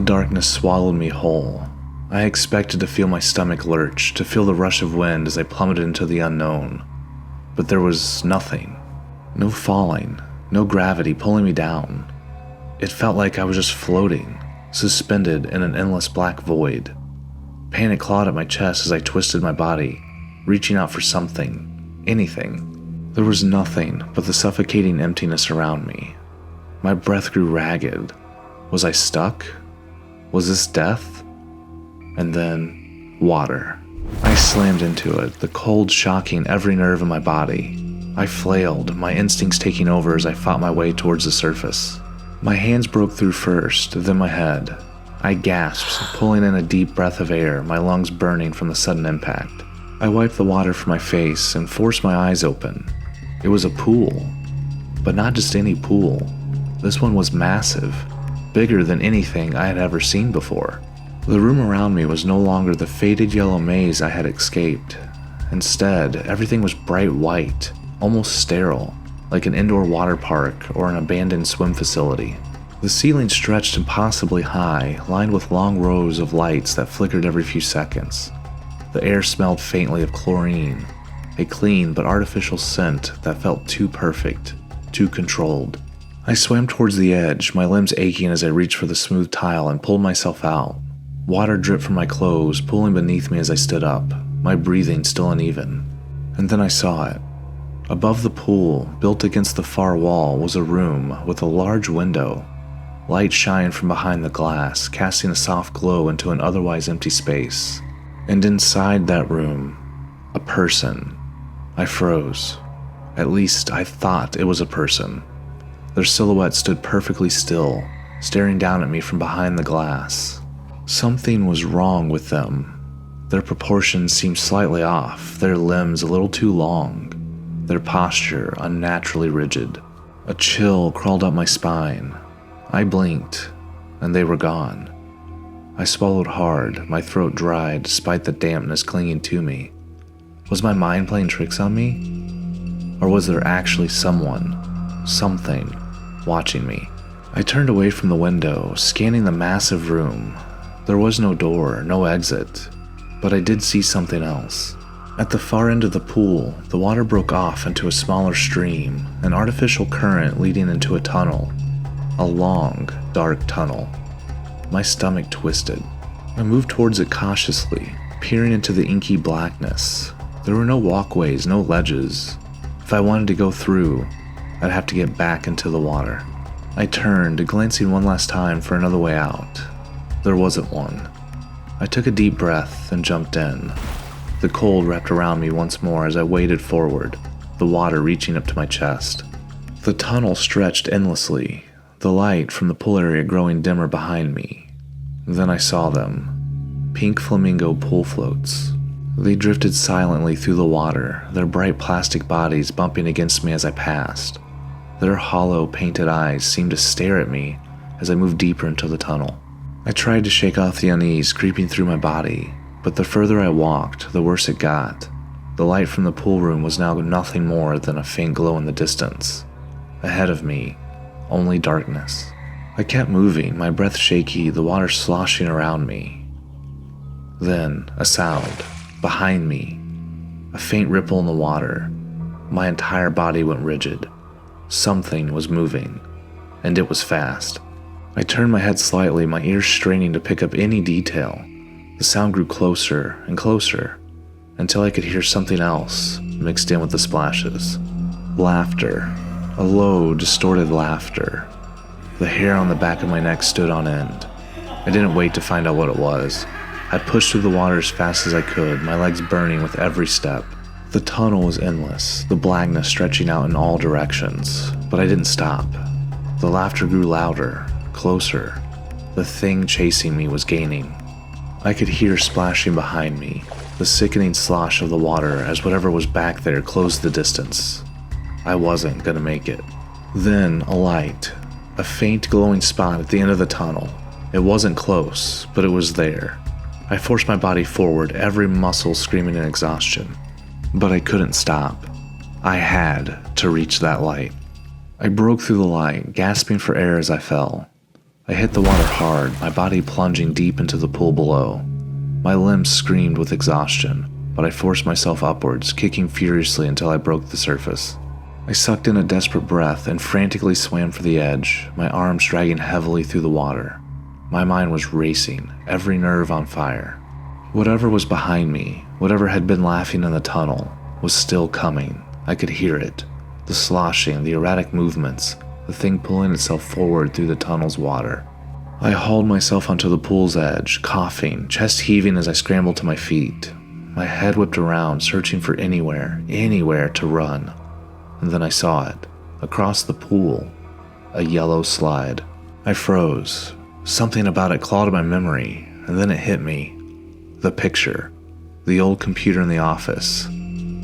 darkness swallowed me whole. I expected to feel my stomach lurch, to feel the rush of wind as I plummeted into the unknown. But there was nothing. No falling, no gravity pulling me down. It felt like I was just floating, suspended in an endless black void. Panic clawed at my chest as I twisted my body, reaching out for something, anything. There was nothing but the suffocating emptiness around me. My breath grew ragged. Was I stuck? Was this death? And then, water. I slammed into it, the cold shocking every nerve in my body. I flailed, my instincts taking over as I fought my way towards the surface. My hands broke through first, then my head. I gasped, pulling in a deep breath of air, my lungs burning from the sudden impact. I wiped the water from my face and forced my eyes open. It was a pool, but not just any pool. This one was massive, bigger than anything I had ever seen before. The room around me was no longer the faded yellow maze I had escaped. Instead, everything was bright white, almost sterile, like an indoor water park or an abandoned swim facility. The ceiling stretched impossibly high, lined with long rows of lights that flickered every few seconds. The air smelled faintly of chlorine, a clean but artificial scent that felt too perfect, too controlled. I swam towards the edge, my limbs aching as I reached for the smooth tile and pulled myself out. Water dripped from my clothes, pooling beneath me as I stood up, my breathing still uneven. And then I saw it. Above the pool, built against the far wall, was a room with a large window. Light shined from behind the glass, casting a soft glow into an otherwise empty space. And inside that room, a person. I froze. At least I thought it was a person. Their silhouette stood perfectly still, staring down at me from behind the glass. Something was wrong with them. Their proportions seemed slightly off, their limbs a little too long, their posture unnaturally rigid. A chill crawled up my spine. I blinked, and they were gone. I swallowed hard, my throat dry despite the dampness clinging to me. Was my mind playing tricks on me? Or was there actually someone, something, watching me? I turned away from the window, scanning the massive room. There was no door, no exit, but I did see something else. At the far end of the pool, the water broke off into a smaller stream, an artificial current leading into a tunnel. A long, dark tunnel. My stomach twisted. I moved towards it cautiously, peering into the inky blackness. There were no walkways, no ledges. If I wanted to go through, I'd have to get back into the water. I turned, glancing one last time for another way out. There wasn't one. I took a deep breath and jumped in. The cold wrapped around me once more as I waded forward, the water reaching up to my chest. The tunnel stretched endlessly, the light from the pool area growing dimmer behind me. Then I saw them. Pink flamingo pool floats. They drifted silently through the water, their bright plastic bodies bumping against me as I passed. Their hollow, painted eyes seemed to stare at me as I moved deeper into the tunnel. I tried to shake off the unease creeping through my body, but the further I walked, the worse it got. The light from the pool room was now nothing more than a faint glow in the distance. Ahead of me, only darkness. I kept moving, my breath shaky, the water sloshing around me. Then, a sound. Behind me. A faint ripple in the water. My entire body went rigid. Something was moving, and it was fast. I turned my head slightly, my ears straining to pick up any detail. The sound grew closer and closer, until I could hear something else mixed in with the splashes. Laughter. A low, distorted laughter. The hair on the back of my neck stood on end. I didn't wait to find out what it was. I pushed through the water as fast as I could, my legs burning with every step. The tunnel was endless, the blackness stretching out in all directions, but I didn't stop. The laughter grew louder, closer. The thing chasing me was gaining. I could hear splashing behind me, the sickening slosh of the water as whatever was back there closed the distance. I wasn't gonna make it. Then a light, a faint glowing spot at the end of the tunnel. It wasn't close, but it was there. I forced my body forward, every muscle screaming in exhaustion. But I couldn't stop. I had to reach that light. I broke through the light, gasping for air as I fell. I hit the water hard, my body plunging deep into the pool below. My limbs screamed with exhaustion, but I forced myself upwards, kicking furiously until I broke the surface. I sucked in a desperate breath and frantically swam for the edge, my arms dragging heavily through the water. My mind was racing, every nerve on fire. Whatever was behind me, whatever had been laughing in the tunnel, was still coming. I could hear it. The sloshing, the erratic movements, the thing pulling itself forward through the tunnel's water. I hauled myself onto the pool's edge, coughing, chest heaving as I scrambled to my feet. My head whipped around, searching for anywhere to run. And then I saw it, across the pool, a yellow slide. I froze. Something about it clawed at my memory, and then it hit me. The picture, the old computer in the office,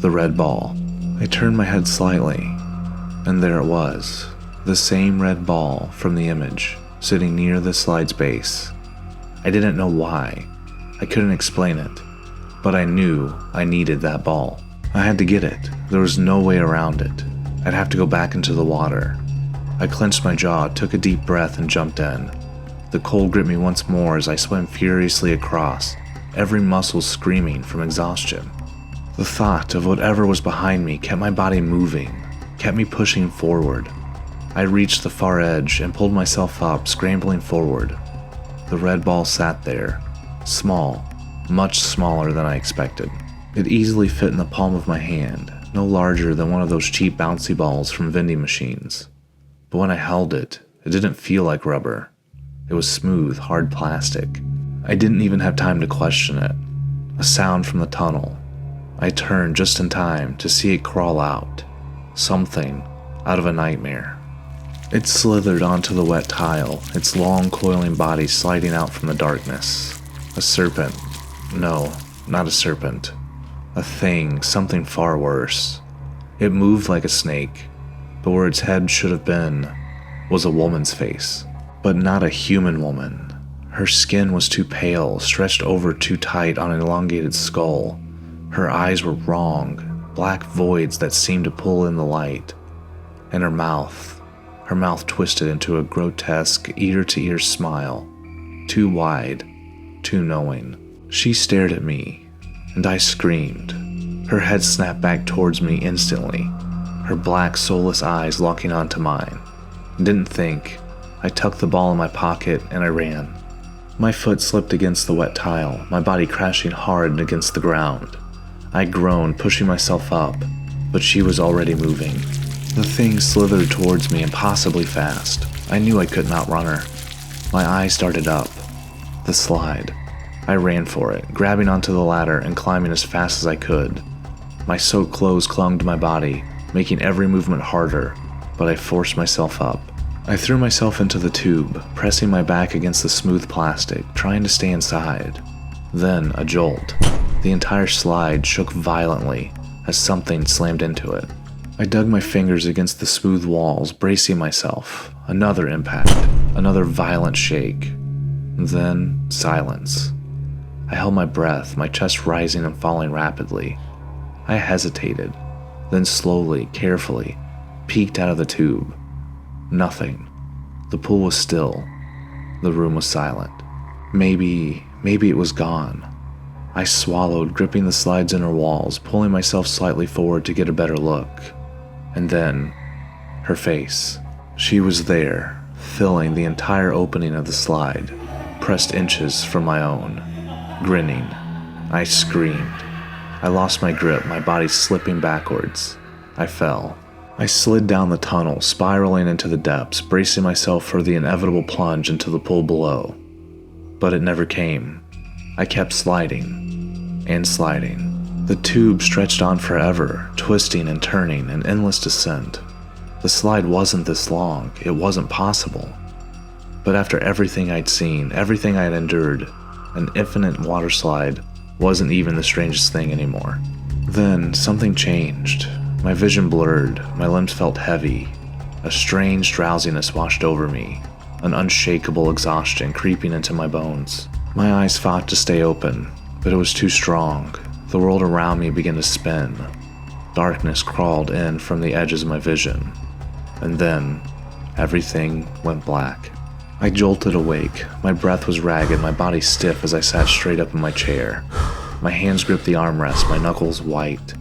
the red ball. I turned my head slightly, and there it was, the same red ball from the image, sitting near the slide's base. I didn't know why. I couldn't explain it, but I knew I needed that ball. I had to get it. There was no way around it. I'd have to go back into the water. I clenched my jaw, took a deep breath, and jumped in. The cold gripped me once more as I swam furiously across, every muscle screaming from exhaustion. The thought of whatever was behind me kept my body moving, kept me pushing forward. I reached the far edge and pulled myself up, scrambling forward. The red ball sat there, small, much smaller than I expected. It easily fit in the palm of my hand, no larger than one of those cheap bouncy balls from vending machines. But when I held it, it didn't feel like rubber. It was smooth, hard plastic. I didn't even have time to question it. A sound from the tunnel. I turned just in time to see it crawl out. Something out of a nightmare. It slithered onto the wet tile, its long coiling body sliding out from the darkness. A serpent. No, not a serpent. A thing, something far worse. It moved like a snake, but where its head should have been was a woman's face. But not a human woman. Her skin was too pale, stretched over too tight on an elongated skull. Her eyes were wrong, black voids that seemed to pull in the light. And her mouth twisted into a grotesque, ear-to-ear smile. Too wide, too knowing. She stared at me, and I screamed. Her head snapped back towards me instantly, her black, soulless eyes locking onto mine. Didn't think. I tucked the ball in my pocket and I ran. My foot slipped against the wet tile, my body crashing hard against the ground. I groaned, pushing myself up, but she was already moving. The thing slithered towards me impossibly fast. I knew I couldn't outrun her. My eyes darted up. The slide. I ran for it, grabbing onto the ladder and climbing as fast as I could. My soaked clothes clung to my body, making every movement harder, but I forced myself up. I threw myself into the tube, pressing my back against the smooth plastic, trying to stay inside. Then a jolt. The entire slide shook violently as something slammed into it. I dug my fingers against the smooth walls, bracing myself. Another impact, another violent shake. Then silence. I held my breath, my chest rising and falling rapidly. I hesitated, then slowly, carefully, peeked out of the tube. Nothing. The pool was still. The room was silent. Maybe it was gone. I swallowed, gripping the slide's inner walls, pulling myself slightly forward to get a better look. And then, her face. She was there, filling the entire opening of the slide, pressed inches from my own. Grinning. I screamed. I lost my grip, my body slipping backwards. I fell. I slid down the tunnel, spiraling into the depths, bracing myself for the inevitable plunge into the pool below. But it never came. I kept sliding and sliding. The tube stretched on forever, twisting and turning, an endless descent. The slide wasn't this long. It wasn't possible. But after everything I'd seen, everything I'd endured, an infinite water slide wasn't even the strangest thing anymore. Then something changed. My vision blurred, my limbs felt heavy. A strange drowsiness washed over me, an unshakable exhaustion creeping into my bones. My eyes fought to stay open, but it was too strong. The world around me began to spin. Darkness crawled in from the edges of my vision. And then, everything went black. I jolted awake. My breath was ragged, my body stiff as I sat straight up in my chair. My hands gripped the armrest, my knuckles white.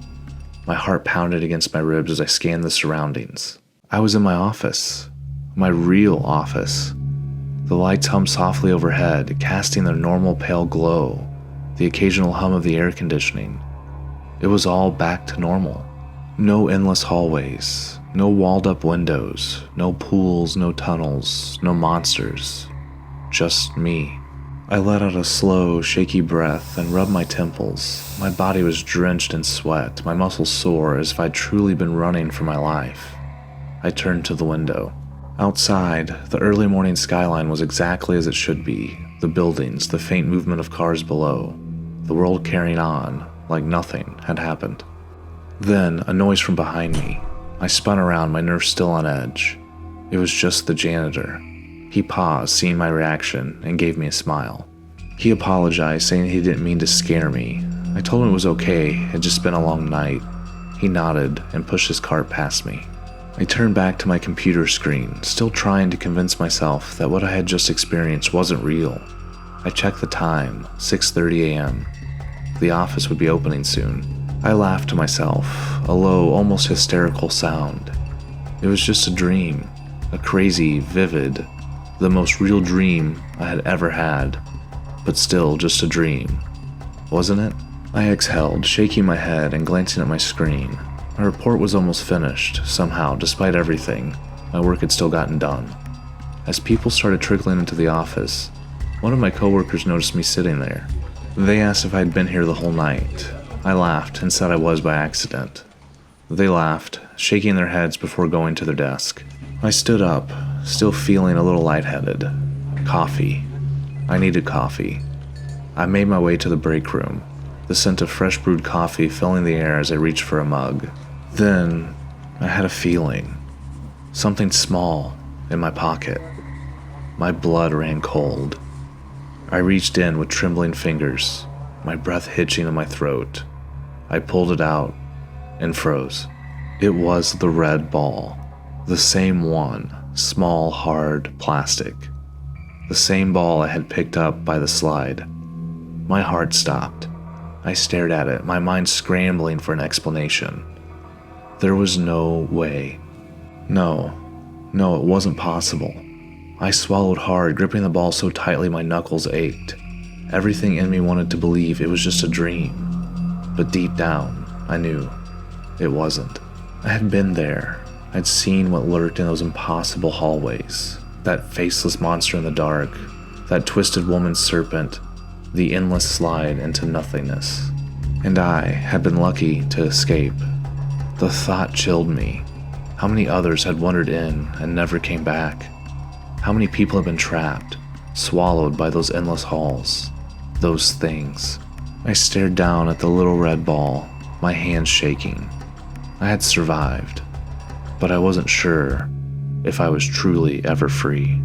My heart pounded against my ribs as I scanned the surroundings. I was in my office. My real office. The lights hummed softly overhead, casting their normal pale glow, the occasional hum of the air conditioning. It was all back to normal. No endless hallways, no walled-up windows, no pools, no tunnels, no monsters. Just me. I let out a slow, shaky breath and rubbed my temples. My body was drenched in sweat, my muscles sore as if I'd truly been running for my life. I turned to the window. Outside, the early morning skyline was exactly as it should be. The buildings, the faint movement of cars below. The world carrying on, like nothing had happened. Then, a noise from behind me. I spun around, my nerves still on edge. It was just the janitor. He paused, seeing my reaction, and gave me a smile. He apologized, saying he didn't mean to scare me. I told him it was okay, it had just been a long night. He nodded and pushed his cart past me. I turned back to my computer screen, still trying to convince myself that what I had just experienced wasn't real. I checked the time, 6:30 a.m. The office would be opening soon. I laughed to myself, a low, almost hysterical sound. It was just a dream, a crazy, vivid, the most real dream I had ever had, but still just a dream, wasn't it? I exhaled, shaking my head and glancing at my screen. My report was almost finished, somehow, despite everything. My work had still gotten done. As people started trickling into the office, one of my coworkers noticed me sitting there. They asked if I'd been here the whole night. I laughed and said I was by accident. They laughed, shaking their heads before going to their desk. I stood up, still feeling a little lightheaded. Coffee. I needed coffee. I made my way to the break room, the scent of fresh brewed coffee filling the air as I reached for a mug. Then, I had a feeling. Something small in my pocket. My blood ran cold. I reached in with trembling fingers, my breath hitching in my throat. I pulled it out and froze. It was the red ball. The same one, small, hard plastic. The same ball I had picked up by the slide. My heart stopped. I stared at it, my mind scrambling for an explanation. There was no way. No, it wasn't possible. I swallowed hard, gripping the ball so tightly my knuckles ached. Everything in me wanted to believe it was just a dream. But deep down, I knew it wasn't. I had been there. I'd seen what lurked in those impossible hallways. That faceless monster in the dark. That twisted woman serpent. The endless slide into nothingness. And I had been lucky to escape. The thought chilled me. How many others had wandered in and never came back? How many people had been trapped, swallowed by those endless halls, those things? I stared down at the little red ball, my hands shaking. I had survived, but I wasn't sure if I was truly ever free.